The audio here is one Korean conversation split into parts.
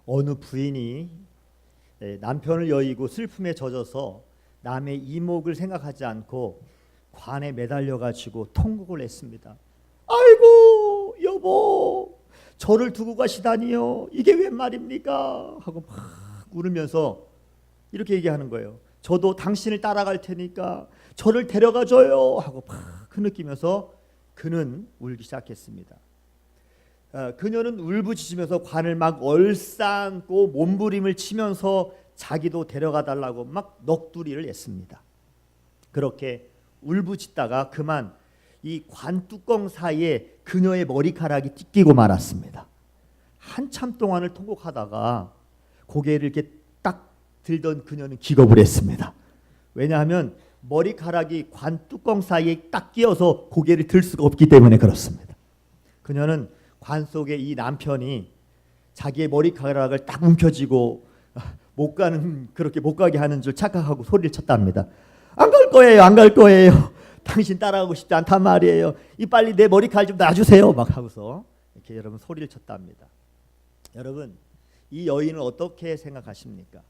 어느 부인이 남편을 여의고 슬픔에 젖어서 남의 이목을 생각하지 않고 관에 매달려 가지고 통곡을 했습니다. 아이고 여보, 저를 두고 가시다니요, 이게 웬 말입니까? 하고 막 울으면서 이렇게 얘기하는 거예요. 저도 당신을 따라갈 테니까 저를 데려가 줘요 하고 막 흐느끼면서 그는 울기 시작했습니다. 그녀는 울부짖으면서 관을 막 얼싸안고 몸부림을 치면서 자기도 데려가 달라고 막 넋두리를 했습니다. 그렇게 울부짖다가 그만 이 관 뚜껑 사이에 그녀의 머리카락이 찢기고 말았습니다. 한참 동안을 통곡하다가 고개를 이렇게 딱 들던 그녀는 기겁을 했습니다. 왜냐하면 머리카락이 관 뚜껑 사이에 딱 끼어서 고개를 들 수가 없기 때문에 그렇습니다. 그녀는 관 속에 이 남편이 자기의 머리카락을 딱 움켜쥐고 그렇게 못 가게 하는 줄 착각하고 소리를 쳤답니다. 안 갈 거예요, 안 갈 거예요. 당신 따라가고 싶지 않단 말이에요. 이 빨리 내 머리카락 좀 놔주세요. 막 하고서 이렇게 여러분 소리를 쳤답니다. 여러분, 이 여인은 어떻게 생각하십니까?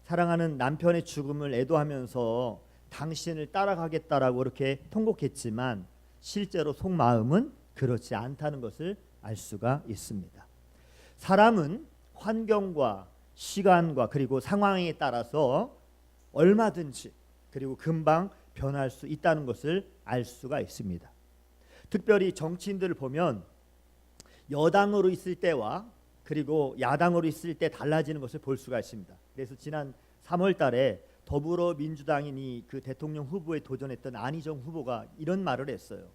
사랑하는 남편의 죽음을 애도하면서 당신을 따라가겠다라고 이렇게 통곡했지만 실제로 속마음은 그렇지 않다는 것을 알 수가 있습니다. 사람은 환경과 시간과 그리고 상황에 따라서 얼마든지 그리고 금방 변할 수 있다는 것을 알 수가 있습니다. 특별히 정치인들을 보면 여당으로 있을 때와 그리고 야당으로 있을 때 달라지는 것을 볼 수가 있습니다. 그래서 지난 3월 달에 더불어민주당인이 그 대통령 후보에 도전했던 안희정 후보가 이런 말을 했어요.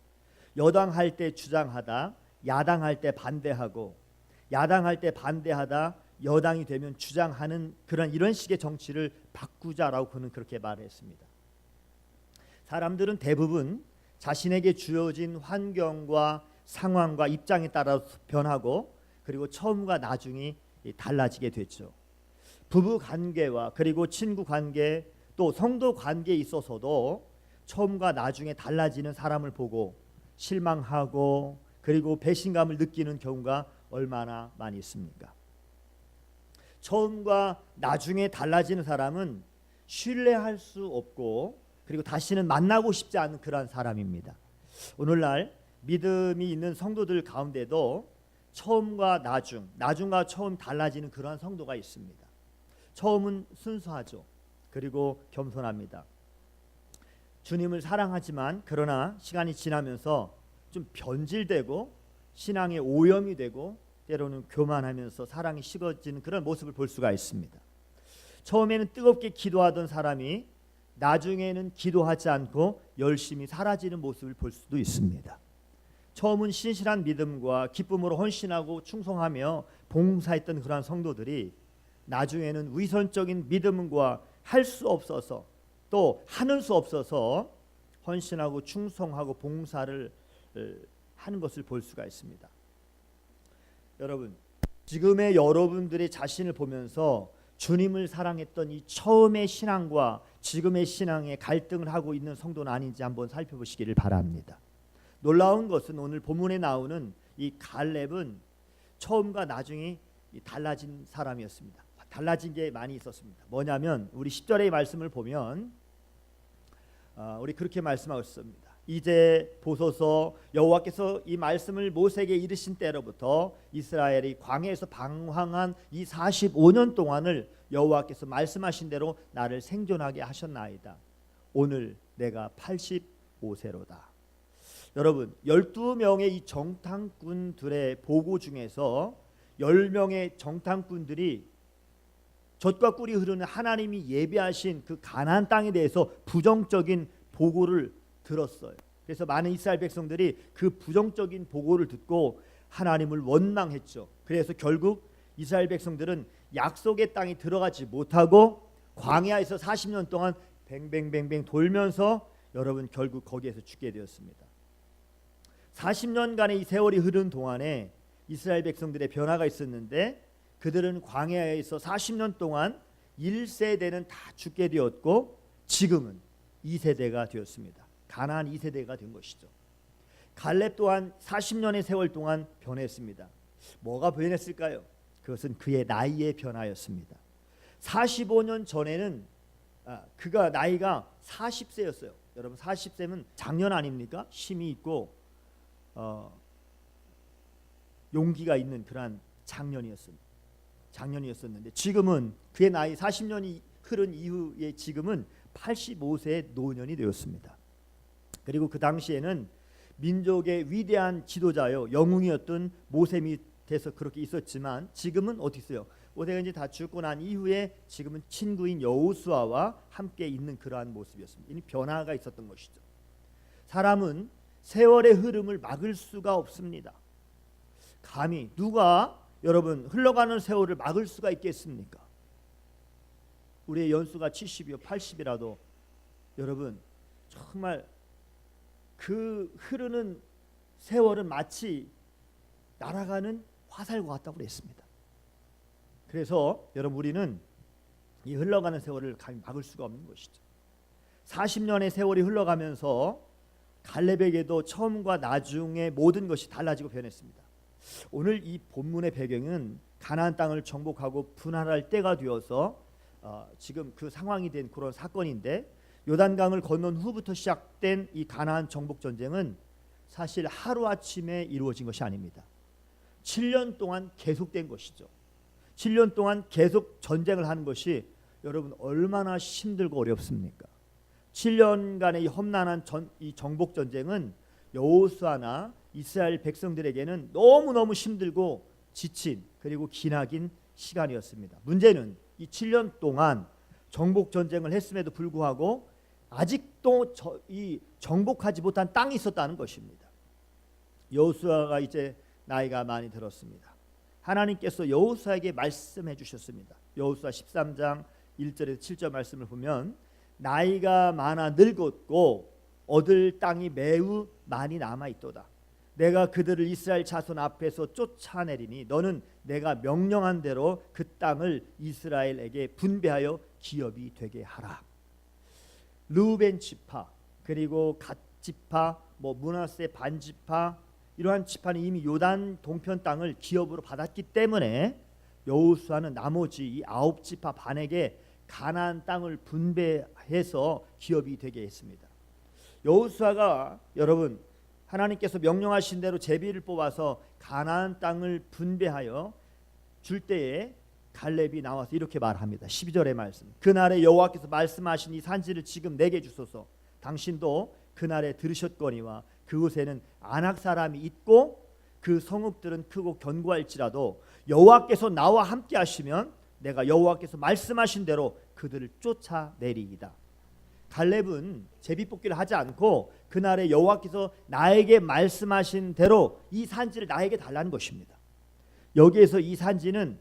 여당할 때 주장하다 야당할 때 반대하고 야당할 때 반대하다 여당이 되면 주장하는 이런 식의 정치를 바꾸자라고 그는 그렇게 말했습니다. 사람들은 대부분 자신에게 주어진 환경과 상황과 입장에 따라 변하고 그리고 처음과 나중이 달라지게 됐죠. 부부 관계와 그리고 친구 관계 또 성도 관계에 있어서도 처음과 나중에 달라지는 사람을 보고 실망하고 그리고 배신감을 느끼는 경우가 얼마나 많이 있습니까? 처음과 나중에 달라지는 사람은 신뢰할 수 없고 그리고 다시는 만나고 싶지 않은 그러한 사람입니다. 오늘날 믿음이 있는 성도들 가운데도 처음과 나중과 처음 달라지는 그러한 성도가 있습니다. 처음은 순수하죠. 그리고 겸손합니다. 주님을 사랑하지만 그러나 시간이 지나면서 좀 변질되고 신앙에 오염이 되고 때로는 교만하면서 사랑이 식어지는 그런 모습을 볼 수가 있습니다. 처음에는 뜨겁게 기도하던 사람이 나중에는 기도하지 않고 열심히 사라지는 모습을 볼 수도 있습니다. 처음은 신실한 믿음과 기쁨으로 헌신하고 충성하며 봉사했던 그러한 성도들이 나중에는 위선적인 믿음과 할 수 없어서 또 하는 수 없어서 헌신하고 충성하고 봉사를 하는 것을 볼 수가 있습니다. 여러분, 지금의 여러분들의 자신을 보면서 주님을 사랑했던 이 처음의 신앙과 지금의 신앙에 갈등을 하고 있는 성도는 아닌지 한번 살펴보시기를 바랍니다. 놀라운 것은 오늘 본문에 나오는 이 갈렙은 처음과 나중에 달라진 사람이었습니다. 달라진 게 많이 있었습니다. 뭐냐면 우리 10절의 말씀을 보면 우리 그렇게 말씀하고 있습니다. 이제 보소서 여호와께서 이 말씀을 모세에게 이르신 때로부터 이스라엘이 광야에서 방황한 이 45년 동안을 여호와께서 말씀하신 대로 나를 생존하게 하셨나이다. 오늘 내가 85세로다. 여러분, 12명의 이 정탐꾼들의 보고 중에서 10명의 정탐꾼들이 젖과 꿀이 흐르는 하나님이 예비하신 그 가나안 땅에 대해서 부정적인 보고를 들었어요. 그래서 많은 이스라엘 백성들이 그 부정적인 보고를 듣고 하나님을 원망했죠. 그래서 결국 이스라엘 백성들은 약속의 땅에 들어가지 못하고 광야에서 40년 동안 뱅뱅뱅뱅 돌면서 여러분 결국 거기에서 죽게 되었습니다. 40년간의 이 세월이 흐른 동안에 이스라엘 백성들의 변화가 있었는데 그들은 광야에서 40년 동안 1세대는 다 죽게 되었고 지금은 2세대가 되었습니다. 가나안 2세대가 된 것이죠. 갈렙 또한 40년의 세월 동안 변했습니다. 뭐가 변했을까요? 그것은 그의 나이의 변화였습니다. 45년 전에는 그가 나이가 40세였어요. 여러분 40세면 장년 아닙니까? 힘이 있고 용기가 있는 그러한 장년이었었는데 지금은 그의 나이 40년이 흐른 이후에 지금은 85세의 노년이 되었습니다. 그리고 그 당시에는 민족의 위대한 지도자요 영웅이었던 모세 밑에서 그렇게 있었지만 지금은 어떻게 있어요? 모세가 이제 다 죽고 난 이후에 지금은 친구인 여호수아와 함께 있는 그러한 모습이었습니다. 이미 변화가 있었던 것이죠. 사람은 세월의 흐름을 막을 수가 없습니다. 감히 누가 여러분 흘러가는 세월을 막을 수가 있겠습니까? 우리의 연수가 70이요 80이라도 여러분 정말 그 흐르는 세월은 마치 날아가는 화살과 같다고 그랬습니다. 그래서 여러분 우리는 이 흘러가는 세월을 감히 막을 수가 없는 것이죠. 40년의 세월이 흘러가면서 갈렙에게도 처음과 나중에 모든 것이 달라지고 변했습니다. 오늘 이 본문의 배경은 가나안 땅을 정복하고 분할할 때가 되어서 지금 그 상황이 된 그런 사건인데 요단강을 건넌 후부터 시작된 이 가나안 정복 전쟁은 사실 하루아침에 이루어진 것이 아닙니다. 7년 동안 계속된 것이죠. 7년 동안 계속 전쟁을 하는 것이 여러분 얼마나 힘들고 어렵습니까? 7년간의 이 험난한 이 정복 전쟁은 여호수아나 이스라엘 백성들에게는 너무너무 힘들고 지친 그리고 기나긴 시간이었습니다. 문제는 이 7년 동안 정복 전쟁을 했음에도 불구하고 아직도 이 정복하지 못한 땅이 있었다는 것입니다. 여호수아가 이제 나이가 많이 들었습니다. 하나님께서 여호수아에게 말씀해 주셨습니다. 여호수아 13장 1절에서 7절 말씀을 보면 나이가 많아 늙었고 얻을 땅이 매우 많이 남아 있도다. 내가 그들을 이스라엘 자손 앞에서 쫓아내리니 너는 내가 명령한 대로 그 땅을 이스라엘에게 분배하여 기업이 되게 하라. 르우벤 지파 그리고 갓 지파 므낫세 반 지파 이러한 지파는 이미 요단 동편 땅을 기업으로 받았기 때문에 여호수아는 나머지 이 9지파 반에게 가나안 땅을 분배해서 기업이 되게 했습니다. 여호수아가 여러분 하나님께서 명령하신 대로 제비를 뽑아서 가나안 땅을 분배하여 줄 때에 갈렙이 나와서 이렇게 말합니다. 12절의 말씀. 그날에 여호와께서 말씀하신 이 산지를 지금 내게 주소서. 당신도 그날에 들으셨거니와 그곳에는 아낙 사람이 있고 그 성읍들은 크고 견고할지라도 여호와께서 나와 함께 하시면 내가 여호와께서 말씀하신 대로 그들을 쫓아내리이다. 갈렙은 제비뽑기를 하지 않고 그날에 여호와께서 나에게 말씀하신 대로 이 산지를 나에게 달라는 것입니다. 여기에서 이 산지는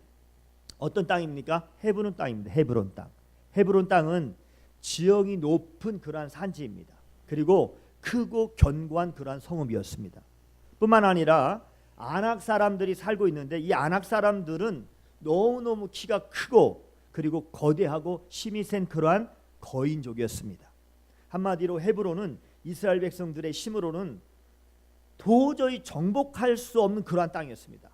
어떤 땅입니까? 헤브론 땅입니다. 헤브론 땅. 헤브론 땅은 지형이 높은 그러한 산지입니다. 그리고 크고 견고한 그러한 성읍이었습니다. 뿐만 아니라 아낙 사람들이 살고 있는데 이 아낙 사람들은 너무너무 키가 크고 그리고 거대하고 힘이 센 그러한 거인족이었습니다. 한마디로 헤브론은 이스라엘 백성들의 힘으로는 도저히 정복할 수 없는 그러한 땅이었습니다.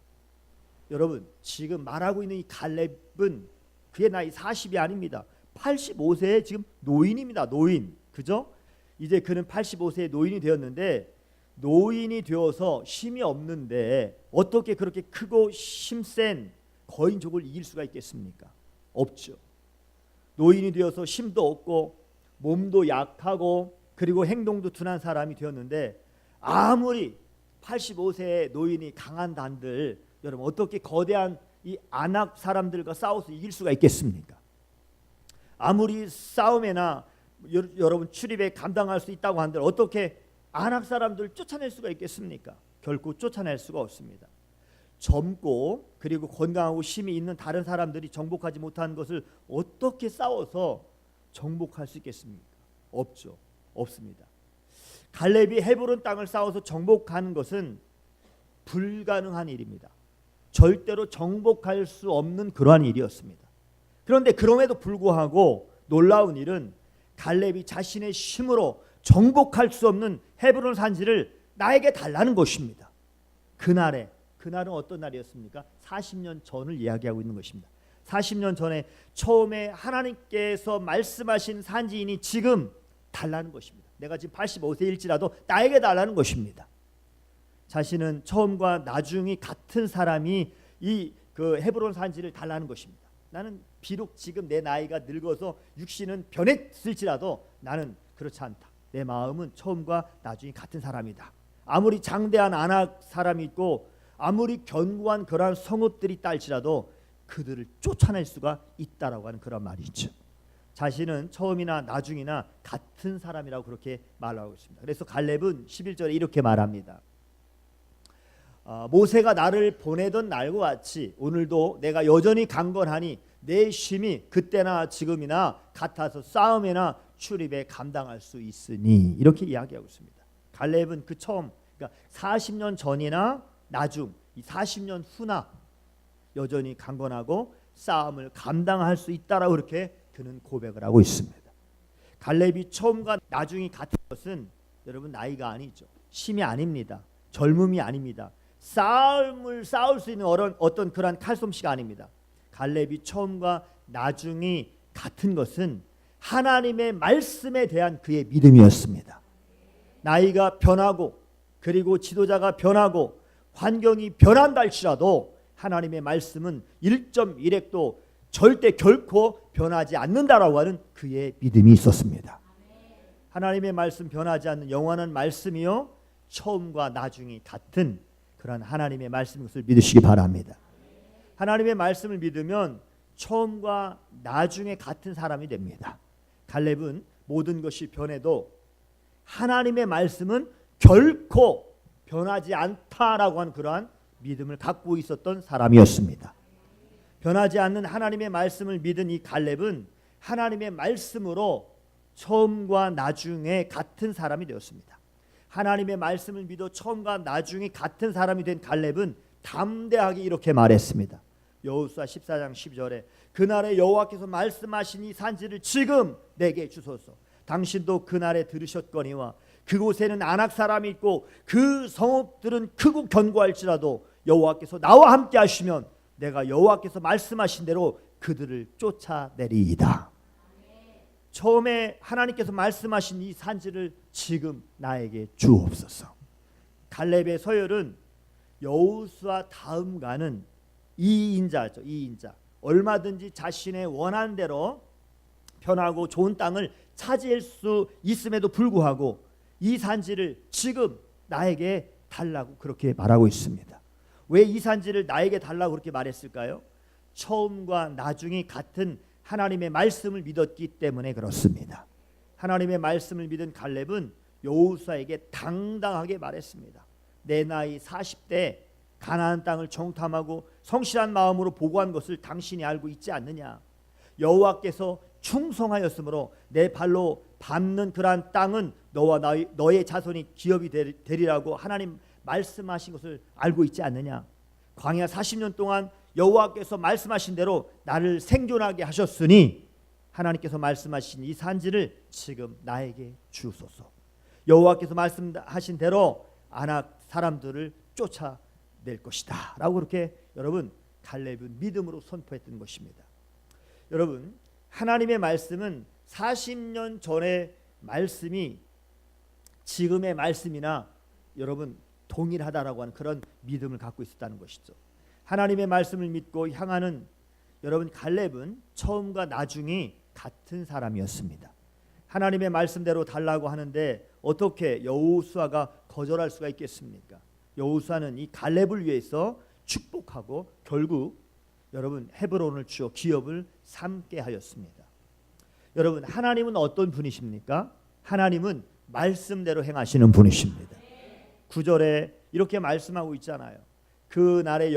여러분 지금 말하고 있는 이 갈렙은 그의 나이 40이 아닙니다. 85세의 지금 노인입니다. 노인. 그죠? 이제 그는 85세의 노인이 되었는데 노인이 되어서 힘이 없는데 어떻게 그렇게 크고 힘센 거인족을 이길 수가 있겠습니까? 없죠. 노인이 되어서 힘도 없고 몸도 약하고 그리고 행동도 둔한 사람이 되었는데 아무리 85세의 노인이 강한 단들 여러분 어떻게 거대한 이 아낙 사람들과 싸워서 이길 수가 있겠습니까? 아무리 싸움에나 여러분 출입에 감당할 수 있다고 한들 어떻게 아낙 사람들을 쫓아낼 수가 있겠습니까? 결코 쫓아낼 수가 없습니다. 젊고 그리고 건강하고 힘이 있는 다른 사람들이 정복하지 못한 것을 어떻게 싸워서 정복할 수 있겠습니까? 없죠. 없습니다. 갈렙이 헤브론 땅을 싸워서 정복하는 것은 불가능한 일입니다. 절대로 정복할 수 없는 그러한 일이었습니다. 그런데 그럼에도 불구하고 놀라운 일은 갈렙이 자신의 힘으로 정복할 수 없는 헤브론 산지를 나에게 달라는 것입니다. 그날에 그날은 어떤 날이었습니까? 40년 전을 이야기하고 있는 것입니다. 40년 전에 처음에 하나님께서 말씀하신 산지인이 지금 달라는 것입니다. 내가 지금 85세일지라도 나에게 달라는 것입니다. 자신은 처음과 나중이 같은 사람이 이 그 헤브론 산지를 달라는 것입니다. 나는 비록 지금 내 나이가 늙어서 육신은 변했을지라도 나는 그렇지 않다. 내 마음은 처음과 나중이 같은 사람이다. 아무리 장대한 아낙 사람이 있고 아무리 견고한 그러한 성읍들이 딸지라도 그들을 쫓아낼 수가 있다라고 하는 그런 말이죠. 자신은 처음이나 나중이나 같은 사람이라고 그렇게 말하고 있습니다. 그래서 갈렙은 11절에 이렇게 말합니다. 모세가 나를 보내던 날과 같이 오늘도 내가 여전히 강건하니 내 힘이 그때나 지금이나 같아서 싸움이나 출입에 감당할 수 있으니 이렇게 이야기하고 있습니다. 갈렙은 그 처음 그러니까 40년 전이나 나중 이 40년 후나 여전히 강건하고 싸움을 감당할 수 있다라고 그렇게 그는 고백을 하고 있습니다. 갈렙이 처음과 나중이 같은 것은 여러분 나이가 아니죠. 힘이 아닙니다. 젊음이 아닙니다. 싸움을 싸울 수 있는 어떤 그러한 칼솜씨가 아닙니다. 갈렙이 처음과 나중이 같은 것은 하나님의 말씀에 대한 그의 믿음이었습니다. 나이가 변하고 그리고 지도자가 변하고 환경이 변한다 할지라도 하나님의 말씀은 1.1핵도 절대 결코 변하지 않는다라고 하는 그의 믿음이 있었습니다. 하나님의 말씀 변하지 않는 영원한 말씀이요 처음과 나중이 같은 그런 하나님의 말씀인 것을 믿으시기 바랍니다. 하나님의 말씀을 믿으면 처음과 나중에 같은 사람이 됩니다. 갈렙은 모든 것이 변해도 하나님의 말씀은 결코 변하지 않다라고 하는 그러한 믿음을 갖고 있었던 사람이었습니다. 변하지 않는 하나님의 말씀을 믿은 이 갈렙은 하나님의 말씀으로 처음과 나중에 같은 사람이 되었습니다. 하나님의 말씀을 믿어 처음과 나중에 같은 사람이 된 갈렙은 담대하게 이렇게 말했습니다. 여호수아 14장 12절에 그날에 여호와께서 말씀하신 이 산지를 지금 내게 주소서. 당신도 그날에 들으셨거니와 그곳에는 아낙 사람이 있고 그 성읍들은 크고 견고할지라도 여호와께서 나와 함께 하시면 내가 여호와께서 말씀하신 대로 그들을 쫓아내리이다. 처음에 하나님께서 말씀하신 이 산지를 지금 나에게 주옵소서. 갈렙의 서열은 여호수아 다음가는 2인자죠. 2인자. 얼마든지 자신의 원하는 대로 편하고 좋은 땅을 차지할 수 있음에도 불구하고 이 산지를 지금 나에게 달라고 그렇게 말하고 있습니다. 왜 이 산지를 나에게 달라고 그렇게 말했을까요? 처음과 나중이 같은 하나님의 말씀을 믿었기 때문에 그렇습니다. 하나님의 말씀을 믿은 갈렙은 여호수아에게 당당하게 말했습니다. 내 나이 40대 가나안 땅을 정탐하고 성실한 마음으로 보고한 것을 당신이 알고 있지 않느냐. 여호와께서 충성하였으므로 내 발로 밟는 그러한 땅은 너와 너의 자손이 기업이 되리라고 하나님 말씀하신 것을 알고 있지 않느냐. 광야 40년 동안 여호와께서 말씀하신 대로 나를 생존하게 하셨으니 하나님께서 말씀하신 이 산지를 지금 나에게 주소서. 여호와께서 말씀하신 대로 아낙 사람들을 쫓아낼 것이다 라고 그렇게 여러분 갈렙은 믿음으로 선포했던 것입니다. 여러분 하나님의 말씀은 40년 전의 말씀이 지금의 말씀이나 여러분 동일하다라고 하는 그런 믿음을 갖고 있었다는 것이죠. 하나님의 말씀을 믿고 향하는 여러분 갈렙은 처음과 나중이 같은 사람이었습니다. 하나님의 말씀대로 달라고 하는데 어떻게 여호수아가 거절할 수가 있겠습니까? 여호수아는 이 갈렙을 위해서 축복하고 결국 여러분 헤브론을 주어 기업을 삼게 하였습니다. 여러분 하나님은 어떤 분이십니까? 하나님은 말씀대로 행하시는 분이십니다. 9절에 이렇게 말씀하고 있잖아요. 그날에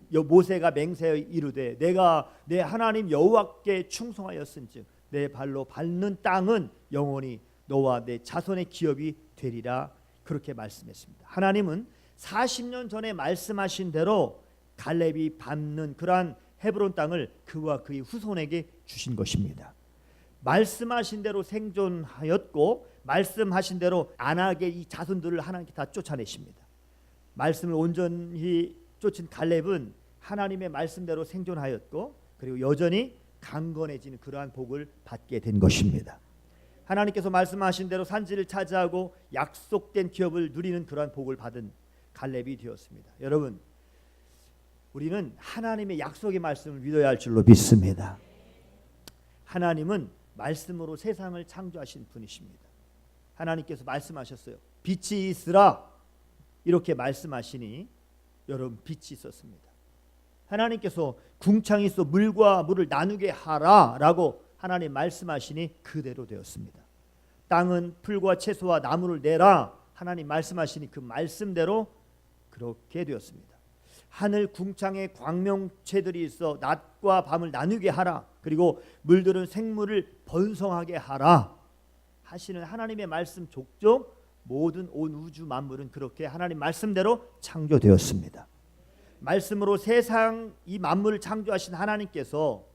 모세가 맹세하여 이르되 내가 내 하나님 여호와께 충성하였은즉 내 발로 밟는 땅은 영원히 너와 내 자손의 기업이 되리라 그렇게 말씀했습니다. 하나님은 40년 전에 말씀하신 대로 갈렙이 밟는 그러한 헤브론 땅을 그와 그의 후손에게 주신 것입니다. 말씀하신 대로 생존하였고 말씀하신 대로 안악의 이 자손들을 하나님께 다 쫓아내십니다. 말씀을 온전히 쫓은 갈렙은 하나님의 말씀대로 생존하였고 그리고 여전히 강건해지는 그러한 복을 받게 된 것입니다. 하나님께서 말씀하신 대로 산지를 차지하고 약속된 기업을 누리는 그러한 복을 받은 갈렙이 되었습니다. 여러분, 우리는 하나님의 약속의 말씀을 믿어야 할 줄로 믿습니다. 하나님은 말씀으로 세상을 창조하신 분이십니다. 하나님께서 말씀하셨어요. 빛이 있으라 이렇게 말씀하시니 여러분 빛이 있었습니다. 하나님께서 궁창이 있어 물과 물을 나누게 하라 라고 하나님 말씀하시니 그대로 되었습니다. 땅은 풀과 채소와 나무를 내라 하나님 말씀하시니 그 말씀대로 그렇게 되었습니다. 하늘 궁창에 광명체들이 있어 낮과 밤을 나누게 하라. 그리고 물들은 생물을 번성하게 하라 하시는 하나님의 말씀 족족 모든 온 우주 만물은 그렇게 하나님 말씀대로 창조되었습니다. 말씀으로 세상 이 만물을 창조하신 하나님께서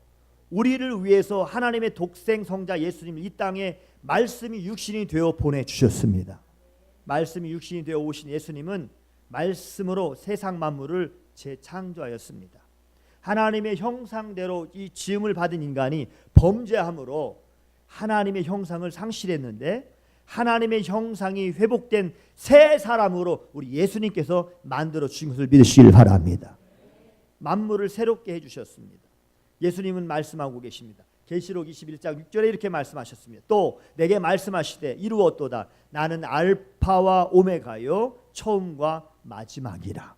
우리를 위해서 하나님의 독생 성자 예수님을 이 땅에 말씀이 육신이 되어 보내주셨습니다. 말씀이 육신이 되어 오신 예수님은 말씀으로 세상 만물을 재창조하였습니다. 하나님의 형상대로 이 지음을 받은 인간이 범죄함으로 하나님의 형상을 상실했는데 하나님의 형상이 회복된 새 사람으로 우리 예수님께서 만들어 주신 것을 믿으시길 바랍니다. 만물을 새롭게 해주셨습니다. 예수님은 말씀하고 계십니다. 계시록 21장 6절에 이렇게 말씀하셨습니다. 또 내게 말씀하시되 이루었도다. 나는 알파와 오메가요 처음과 마지막이라.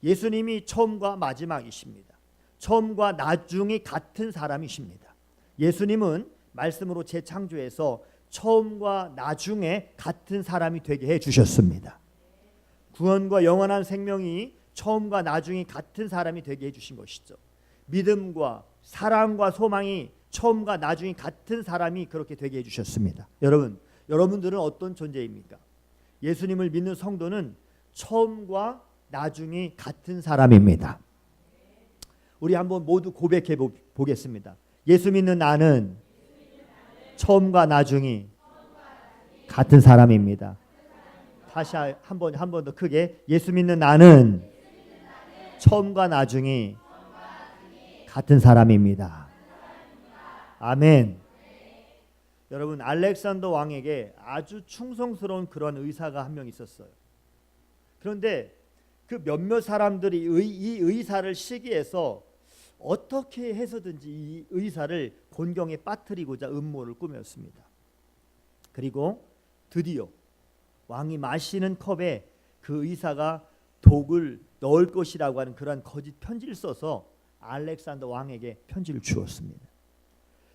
예수님이 처음과 마지막이십니다. 처음과 나중이 같은 사람이십니다. 예수님은 말씀으로 재창조해서 처음과 나중에 같은 사람이 되게 해주셨습니다. 구원과 영원한 생명이 처음과 나중이 같은 사람이 되게 해주신 것이죠. 믿음과 사랑과 소망이 처음과 나중이 같은 사람이 그렇게 되게 해주셨습니다. 여러분들은 어떤 존재입니까? 예수님을 믿는 성도는 처음과 나중이 같은 사람입니다. 우리 한번 모두 고백해 보겠습니다. 예수 믿는 나는 처음과 나중이 같은 사람입니다. 다시 한 번 더 크게 예수 믿는 나는 처음과 나중이 같은 사람입니다. 아멘. 여러분, 알렉산더 왕에게 아주 충성스러운 그런 의사가 한 명 있었어요. 그런데 그 몇몇 사람들이 이 의사를 시기해서 어떻게 해서든지 이 의사를 곤경에 빠뜨리고자 음모를 꾸몄습니다. 그리고 드디어 왕이 마시는 컵에 그 의사가 독을 넣을 것이라고 하는 그러한 거짓 편지를 써서 알렉산더 왕에게 편지를 주었습니다.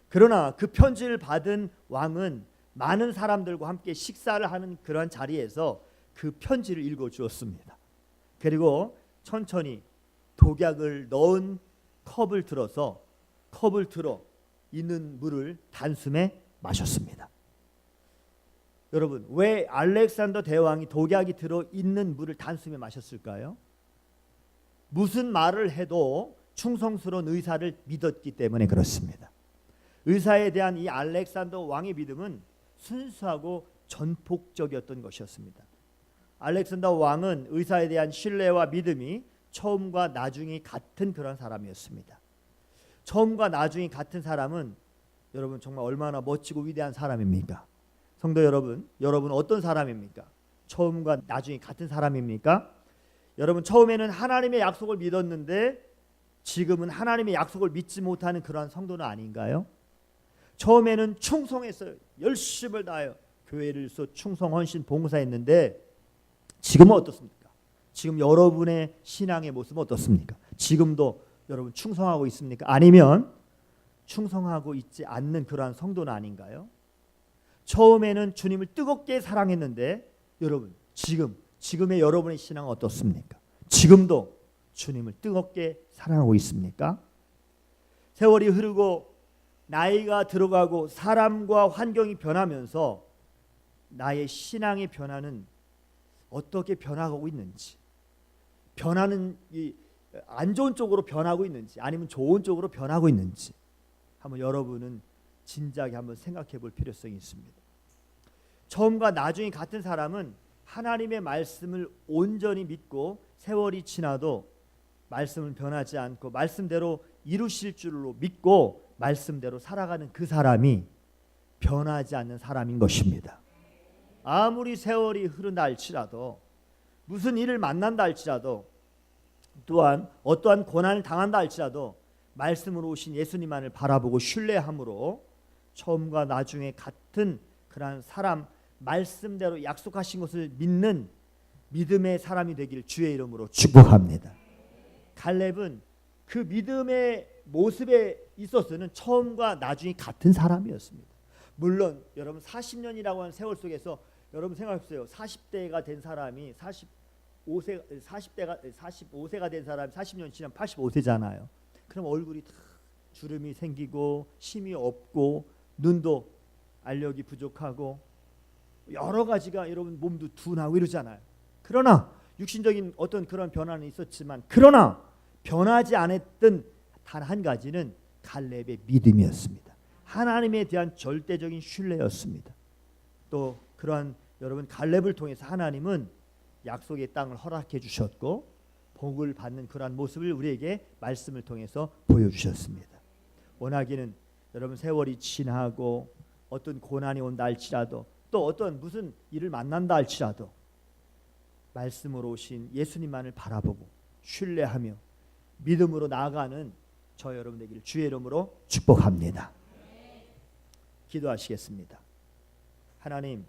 그러나 그 편지를 받은 왕은 많은 사람들과 함께 식사를 하는 그러한 자리에서 그 편지를 읽어 주었습니다. 그리고 천천히 독약을 넣은 컵을 들어 있는 물을 단숨에 마셨습니다. 여러분, 왜 알렉산더 대왕이 독약이 들어 있는 물을 단숨에 마셨을까요? 무슨 말을 해도 충성스러운 의사를 믿었기 때문에 그렇습니다. 의사에 대한 이 알렉산더 왕의 믿음은 순수하고 전폭적이었던 것이었습니다. 알렉산더 왕은 의사에 대한 신뢰와 믿음이 처음과 나중이 같은 그런 사람이었습니다. 처음과 나중이 같은 사람은 여러분 정말 얼마나 멋지고 위대한 사람입니까? 성도 여러분 어떤 사람입니까? 처음과 나중이 같은 사람입니까? 여러분, 처음에는 하나님의 약속을 믿었는데 지금은 하나님의 약속을 믿지 못하는 그러한 성도는 아닌가요? 처음에는 충성했어요. 열심을 다하여 교회를 위해서 충성, 헌신, 봉사했는데 지금은 어떻습니까? 지금 여러분의 신앙의 모습은 어떻습니까? 지금도 여러분 충성하고 있습니까? 아니면 충성하고 있지 않는 그러한 성도는 아닌가요? 처음에는 주님을 뜨겁게 사랑했는데 여러분 지금의 여러분의 신앙은 어떻습니까? 지금도 주님을 뜨겁게 사랑하고 있습니까? 세월이 흐르고 나이가 들어가고 사람과 환경이 변하면서 나의 신앙의 변화는 어떻게 변화하고 있는지, 변화는 안 좋은 쪽으로 변하고 있는지 아니면 좋은 쪽으로 변하고 있는지 한번 여러분은 진지하게 한번 생각해 볼 필요성이 있습니다. 처음과 나중이 같은 사람은 하나님의 말씀을 온전히 믿고 세월이 지나도 말씀은 변하지 않고 말씀대로 이루실 줄로 믿고 말씀대로 살아가는 그 사람이 변하지 않는 사람인 것입니다. 아무리 세월이 흐른다 할지라도, 무슨 일을 만난다 할지라도, 또한 어떠한 고난을 당한다 할지라도 말씀으로 오신 예수님만을 바라보고 신뢰함으로 처음과 나중에 같은 그러한 사람, 말씀대로 약속하신 것을 믿는 믿음의 사람이 되길 주의 이름으로 축복합니다. 갈렙은 그 믿음의 모습에 있어서는 처음과 나중이 같은 사람이었습니다. 물론 여러분 40년이라고 하는 세월 속에서 여러분 생각해보세요. 40대가 된 사람이 45세가 된 사람이 40년 지나면 85세잖아요. 그럼 얼굴이 다 주름이 생기고 힘이 없고 눈도 알력이 부족하고 여러 가지가 여러분 몸도 둔하고 이러잖아요. 그러나 육신적인 어떤 그런 변화는 있었지만, 그러나 변하지 않았던 단 한 가지는 갈렙의 믿음이었습니다. 하나님에 대한 절대적인 신뢰였습니다. 또 그러한 여러분 갈렙을 통해서 하나님은 약속의 땅을 허락해 주셨고 복을 받는 그러한 모습을 우리에게 말씀을 통해서 보여주셨습니다. 원하기는 여러분 세월이 지나고 어떤 고난이 온다 할지라도, 또 어떤 무슨 일을 만난다 할지라도 말씀으로 오신 예수님만을 바라보고 신뢰하며 믿음으로 나아가는 저 여러분 되기를 주의 이름으로 축복합니다. 기도하시겠습니다. 하나님,